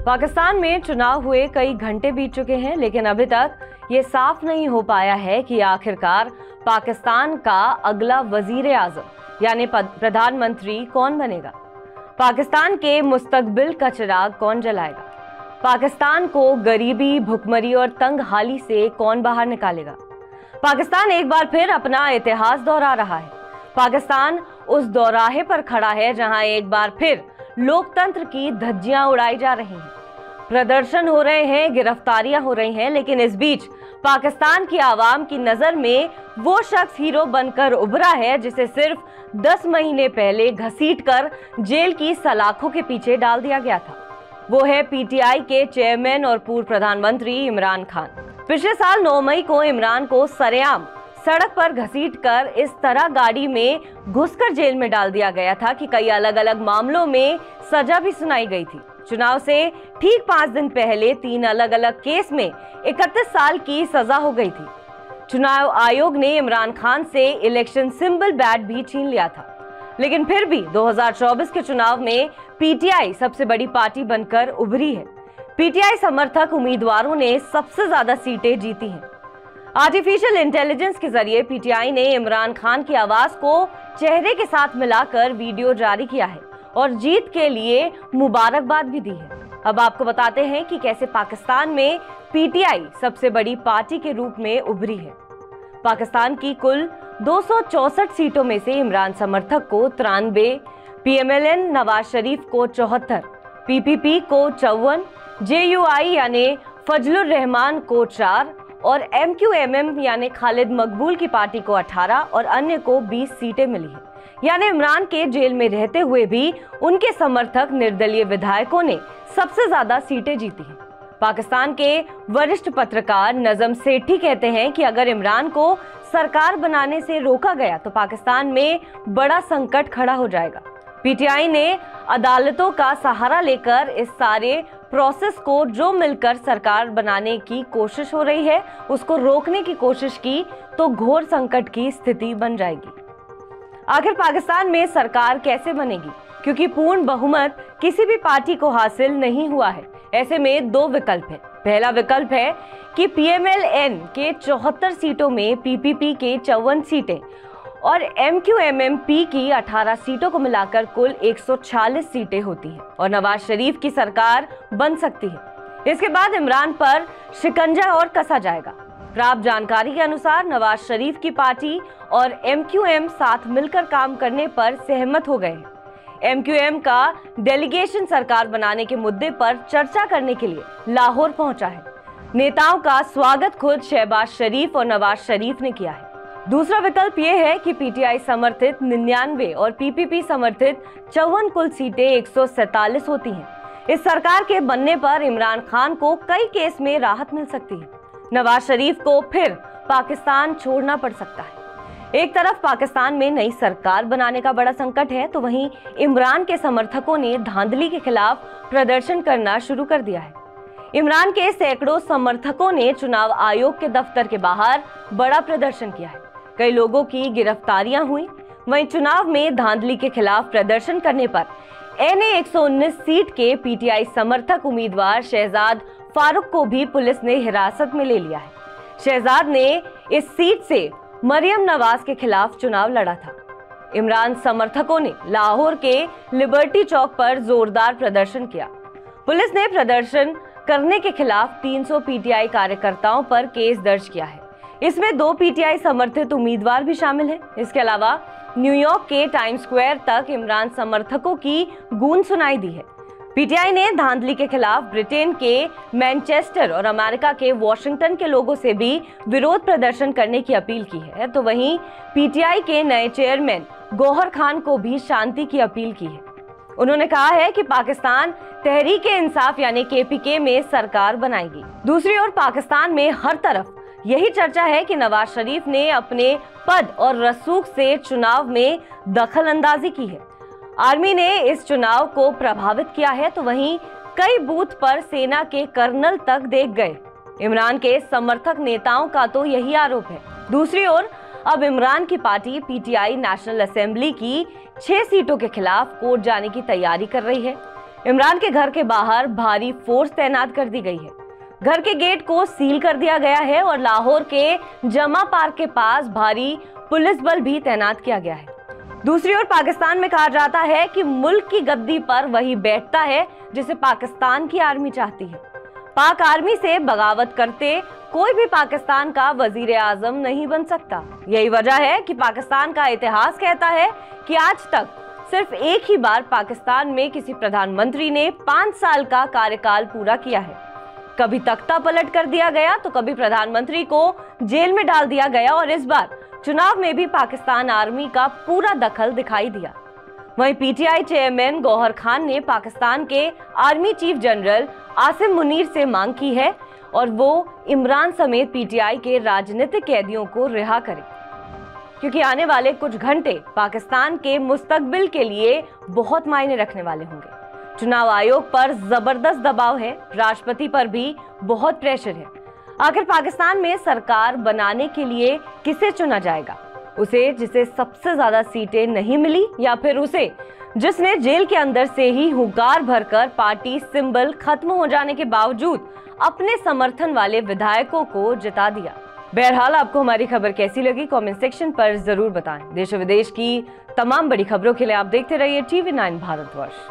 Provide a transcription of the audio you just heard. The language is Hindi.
पाकिस्तान में चुनाव हुए कई घंटे बीत चुके हैं, लेकिन अभी तक ये साफ नहीं हो पाया है कि आखिरकार पाकिस्तान का अगला वजीर आजम यानी प्रधानमंत्री कौन बनेगा। पाकिस्तान के मुस्तकबिल का चिराग कौन जलाएगा। पाकिस्तान को गरीबी, भुखमरी और तंग हाली से कौन बाहर निकालेगा। पाकिस्तान एक बार फिर अपना इतिहास दोहरा रहा है। पाकिस्तान उस दौराहे पर खड़ा है जहां एक बार फिर लोकतंत्र की धज्जियां उड़ाई जा रही हैं, प्रदर्शन हो रहे हैं, गिरफ्तारियां हो रही हैं, लेकिन इस बीच पाकिस्तान की आवाम की नजर में वो शख्स हीरो बनकर उभरा है जिसे सिर्फ 10 महीने पहले घसीटकर जेल की सलाखों के पीछे डाल दिया गया था। वो है पीटीआई के चेयरमैन और पूर्व प्रधानमंत्री इमरान खान। पिछले साल 9 मई को इमरान को सरेआम सड़क पर घसीटकर इस तरह गाड़ी में घुसकर जेल में डाल दिया गया था कि कई अलग अलग मामलों में सजा भी सुनाई गई थी। चुनाव से ठीक 5 दिन पहले 3 अलग अलग केस में 31 साल की सजा हो गई थी। चुनाव आयोग ने इमरान खान से इलेक्शन सिंबल बैट भी छीन लिया था, लेकिन फिर भी 2024 के चुनाव में पीटीआई सबसे बड़ी पार्टी बनकर उभरी है। पीटीआई समर्थक उम्मीदवारों ने सबसे ज्यादा सीटें जीती हैं। आर्टिफिशियल इंटेलिजेंस के जरिए पीटीआई ने इमरान खान की आवाज को चेहरे के साथ मिलाकर वीडियो जारी किया है और जीत के लिए मुबारकबाद भी दी है। अब आपको बताते हैं कि कैसे पाकिस्तान में पीटीआई सबसे बड़ी पार्टी के रूप में उभरी है। पाकिस्तान की कुल 264 सीटों में से इमरान समर्थक को 93, पीएमएलएन नवाज शरीफ को 74, पीपीपी को 54, जेयूआई यानी फजलुर रहमान को 4 और एमक्यूएमएम यानी खालिद मकबूल की पार्टी को 18 और अन्य को 20 सीटें मिली हैं। यानी इमरान के जेल में रहते हुए भी उनके समर्थक निर्दलीय विधायकों ने सबसे ज्यादा सीटें जीती हैं। पाकिस्तान के वरिष्ठ पत्रकार नजम सेठी कहते हैं कि अगर इमरान को सरकार बनाने से रोका गया तो पाकिस्तान में बड़ा संकट खड़ा हो जाएगा। पीटीआई ने अदालतों का सहारा लेकर इस सारे प्रोसेस को जो मिलकर सरकार बनाने की कोशिश हो रही है उसको रोकने की कोशिश की तो घोर संकट की स्थिति बन जाएगी। आखिर पाकिस्तान में सरकार कैसे बनेगी, क्योंकि पूर्ण बहुमत किसी भी पार्टी को हासिल नहीं हुआ है। ऐसे में 2 विकल्प हैं। पहला विकल्प है कि पीएमएलएन के 74 सीटों में पीपीपी के 54 सीटें और एमक्यूएमएमपी की 18 सीटों को मिलाकर कुल 146 सीटें होती हैं और नवाज शरीफ की सरकार बन सकती है। इसके बाद इमरान पर शिकंजा और कसा जाएगा। प्राप्त जानकारी के अनुसार नवाज शरीफ की पार्टी और एमक्यूएम साथ मिलकर काम करने पर सहमत हो गए हैं। एमक्यूएम का डेलीगेशन सरकार बनाने के मुद्दे पर चर्चा करने के लिए लाहौर पहुंचा है। नेताओं का स्वागत खुद शहबाज शरीफ और नवाज शरीफ ने किया है। दूसरा विकल्प ये है कि पीटीआई समर्थित 99 और पीपीपी समर्थित 54 कुल सीटें 147 होती हैं। इस सरकार के बनने पर इमरान खान को कई केस में राहत मिल सकती है। नवाज शरीफ को फिर पाकिस्तान छोड़ना पड़ सकता है। एक तरफ पाकिस्तान में नई सरकार बनाने का बड़ा संकट है, तो वहीं इमरान के समर्थकों ने धांधली के खिलाफ प्रदर्शन करना शुरू कर दिया है। इमरान के सैकड़ों समर्थकों ने चुनाव आयोग के दफ्तर के बाहर बड़ा प्रदर्शन किया है। कई लोगों की गिरफ्तारियां हुई। वहीं चुनाव में धांधली के खिलाफ प्रदर्शन करने पर एनए 119 सीट के पीटीआई समर्थक उम्मीदवार शहजाद फारूक को भी पुलिस ने हिरासत में ले लिया है। शहजाद ने इस सीट से मरियम नवाज के खिलाफ चुनाव लड़ा था। इमरान समर्थकों ने लाहौर के लिबर्टी चौक पर जोरदार प्रदर्शन किया। पुलिस ने प्रदर्शन करने के खिलाफ 300 पीटीआई कार्यकर्ताओं पर केस दर्ज किया है। इसमें 2 पीटीआई समर्थित उम्मीदवार भी शामिल हैं। इसके अलावा न्यूयॉर्क के टाइम्स स्क्वायर तक इमरान समर्थकों की गूंज सुनाई दी है। पीटीआई ने धांधली के खिलाफ ब्रिटेन के मैनचेस्टर और अमेरिका के वॉशिंगटन के लोगों से भी विरोध प्रदर्शन करने की अपील की है। तो वहीं पीटीआई के नए चेयरमैन गौहर खान को भी शांति की अपील की है। उन्होंने कहा है कि पाकिस्तान तहरीक-ए-इंसाफ यानी केपीके में सरकार बनाएगी। दूसरी ओर पाकिस्तान में हर तरफ यही चर्चा है कि नवाज शरीफ ने अपने पद और रसूख से चुनाव में दखल अंदाजी की है। आर्मी ने इस चुनाव को प्रभावित किया है, तो वहीं कई बूथ पर सेना के कर्नल तक देख गए। इमरान के समर्थक नेताओं का तो यही आरोप है। दूसरी ओर अब इमरान की पार्टी पीटीआई नेशनल असेंबली की 6 सीटों के खिलाफ कोर्ट जाने की तैयारी कर रही है। इमरान के घर के बाहर भारी फोर्स तैनात कर दी गई है। घर के गेट को सील कर दिया गया है और लाहौर के जमा पार्क के पास भारी पुलिस बल भी तैनात किया गया है। दूसरी ओर पाकिस्तान में कहा जाता है कि मुल्क की गद्दी पर वही बैठता है जिसे पाकिस्तान की आर्मी चाहती है। पाक आर्मी से बगावत करते कोई भी पाकिस्तान का वजीर आजम नहीं बन सकता। यही वजह है कि पाकिस्तान का इतिहास कहता है कि आज तक सिर्फ एक ही बार पाकिस्तान में किसी प्रधानमंत्री ने 5 साल का कार्यकाल पूरा किया है। कभी तख्ता पलट कर दिया गया तो कभी प्रधानमंत्री को जेल में डाल दिया गया और इस बार चुनाव में भी पाकिस्तान आर्मी का पूरा दखल दिखाई दिया। वहीं पीटीआई चेयरमैन गौहर खान ने पाकिस्तान के army chief general Asim Munir से मांग की है और वो इमरान समेत पीटीआई के राजनीतिक कैदियों को रिहा करें, क्योंकि आने वाले कुछ घंटे पाकिस्तान के मुस्तकबिल के लिए बहुत मायने रखने वाले होंगे। चुनाव आयोग पर जबरदस्त दबाव है, राष्ट्रपति पर भी बहुत प्रेशर है। आखिर पाकिस्तान में सरकार बनाने के लिए किसे चुना जाएगा? उसे जिसे सबसे ज्यादा सीटें नहीं मिली, या फिर उसे जिसने जेल के अंदर से ही हुंकार भरकर पार्टी सिंबल खत्म हो जाने के बावजूद अपने समर्थन वाले विधायकों को जिता दिया? बहरहाल आपको हमारी खबर कैसी लगी कमेंट सेक्शन पर जरूर बताएं। देश विदेश की तमाम बड़ी खबरों के लिए आप देखते रहिए TV9 भारतवर्ष।